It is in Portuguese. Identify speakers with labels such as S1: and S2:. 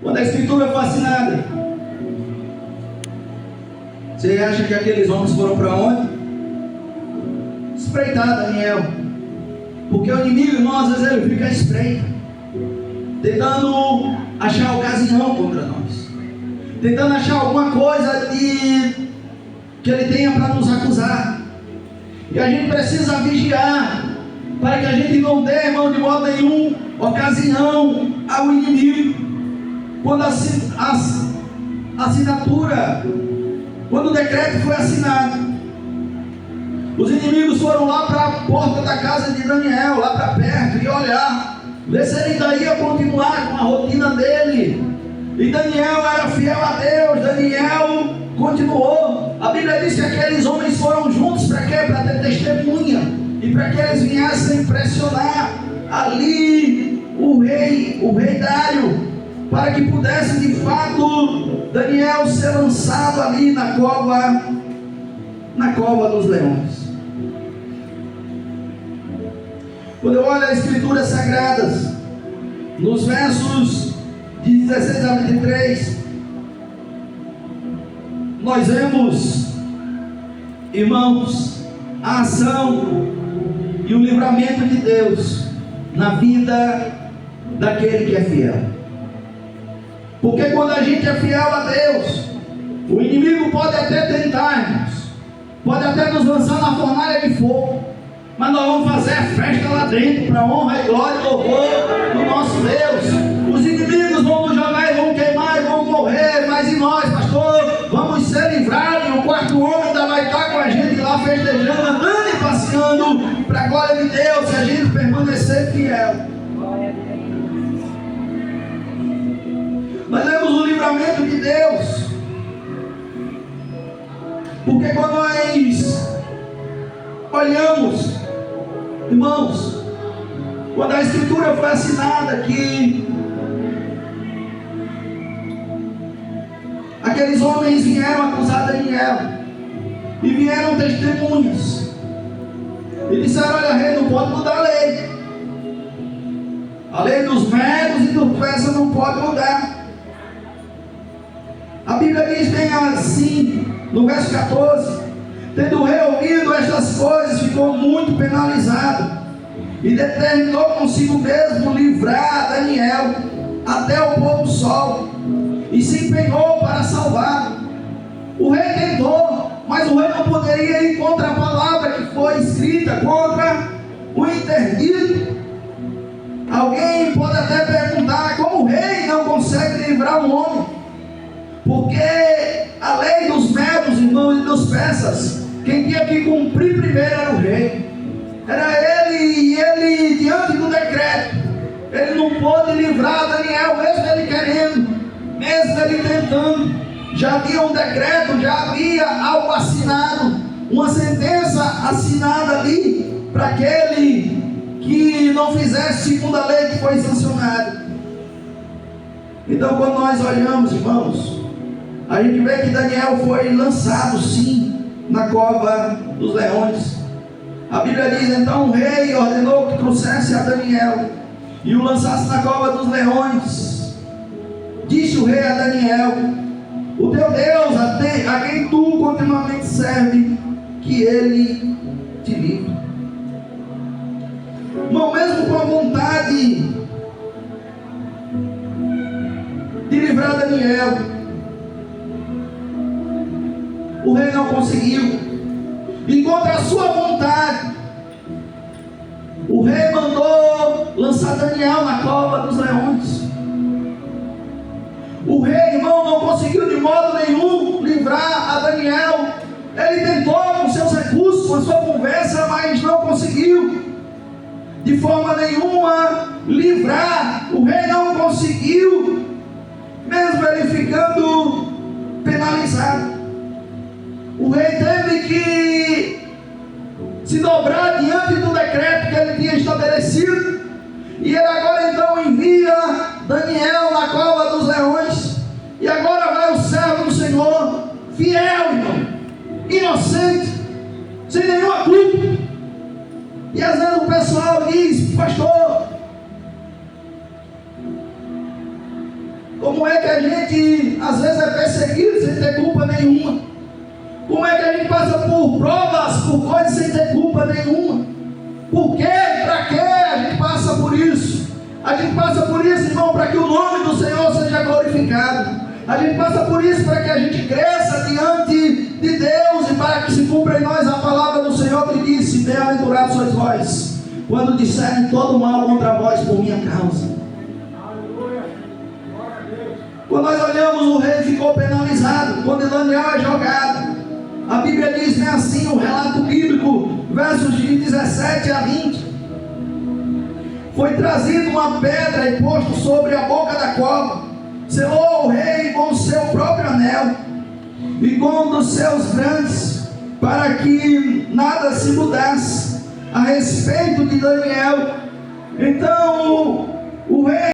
S1: Quando a escritura foi assinada, você acha que aqueles homens foram para onde? Espreitar Daniel. Porque o inimigo, irmão, às vezes ele fica à espreita, tentando achar ocasião contra nós, tentando achar alguma coisa que ele tenha para nos acusar. E a gente precisa vigiar, para que a gente não dê, irmão, de modo nenhum, ocasião ao inimigo. Quando a assinatura, quando o decreto foi assinado, os inimigos foram lá para a porta da casa de Daniel, lá para perto, e olhar, ver se ele ainda ia continuar com a rotina dele. E Daniel era fiel a Deus, Daniel continuou. A Bíblia diz que aqueles homens foram juntos para quê? Para ter testemunha, e para que eles viessem pressionar ali o rei Dário, para que pudesse de fato Daniel ser lançado ali na cova dos leões. Quando eu olho as escrituras sagradas, nos versos de 16 a 23, nós vemos, irmãos, a ação e o livramento de Deus na vida daquele que é fiel. Porque quando a gente é fiel a Deus, o inimigo pode até tentar-nos, pode até nos lançar na fornalha de fogo, mas nós vamos fazer a festa lá dentro, para a honra e glória e louvor do nosso Deus. Os inimigos vão nos jogar e vão queimar e vão morrer, mas e nós, pastor, vamos ser livrados. O quarto homem ainda vai estar com a gente lá festejando, andando e passeando, para a glória de Deus, se a gente permanecer fiel. Nós vemos o livramento de Deus, porque quando nós olhamos, irmãos, quando a escritura foi assinada aqui, aqueles homens vieram acusar Daniel, e vieram testemunhas, e disseram: olha, rei, não pode mudar a lei dos medos e dos persas não pode mudar. A Bíblia diz bem assim, no verso 14: tendo reouvido estas coisas, ficou muito penalizado, e determinou consigo mesmo livrar Daniel até o pôr do sol, e se empenhou para salvar. O rei tentou, mas o rei não poderia ir contra a palavra que foi escrita, contra o interdito. Alguém pode até perguntar como o rei não consegue livrar um homem, porque a lei dos medos, irmãos, e dos persas, quem tinha que cumprir primeiro era o rei. Era ele, e ele, diante do decreto, ele não pôde livrar Daniel, mesmo ele querendo, mesmo ele tentando. Já havia um decreto, já havia algo assinado, uma sentença assinada ali, para aquele que não fizesse segundo a lei que foi sancionada. Então, quando nós olhamos, irmãos, a gente vê que Daniel foi lançado sim na cova dos leões. A Bíblia diz: então o rei ordenou que trouxesse a Daniel e o lançasse na cova dos leões. Disse o rei a Daniel: o teu Deus, a quem tu continuamente serve, que ele te livre. Irmão, mesmo com a vontade de livrar Daniel, o rei não conseguiu. E contra a sua vontade, o rei mandou lançar Daniel na cova dos leões. O rei, irmão, não conseguiu de modo nenhum livrar a Daniel. Ele tentou com seus recursos, com a sua conversa, mas não conseguiu de forma nenhuma livrar. O rei não conseguiu, mesmo ele ficando penalizado. O rei teve que se dobrar diante do decreto que ele tinha estabelecido, e ele agora então envia Daniel na cova dos leões. E agora vai o servo do Senhor, fiel, irmão, inocente, sem nenhuma culpa. E às vezes o pessoal diz: pastor, como Como é que a gente às vezes é perseguido sem ter culpa nenhuma? Como é que a gente passa por provas, por coisas sem ter culpa nenhuma? Por quê? Para quê a gente passa por isso? A gente passa por isso, irmão, para que o nome do Senhor seja glorificado. A gente passa por isso para que a gente cresça diante de Deus e para que se cumpra em nós a palavra do Senhor que disse: bem-aventurados sois vós, quando disserem todo mal contra vós por minha causa. Quando nós olhamos, o rei ficou penalizado. Quando Daniel é jogado, a Bíblia diz, né, assim, o relato bíblico, versos de 17 a 20. Foi trazido uma pedra e posto sobre a boca da cova. Selou o rei com o seu próprio anel e com um dos seus grandes, para que nada se mudasse a respeito de Daniel. Então o rei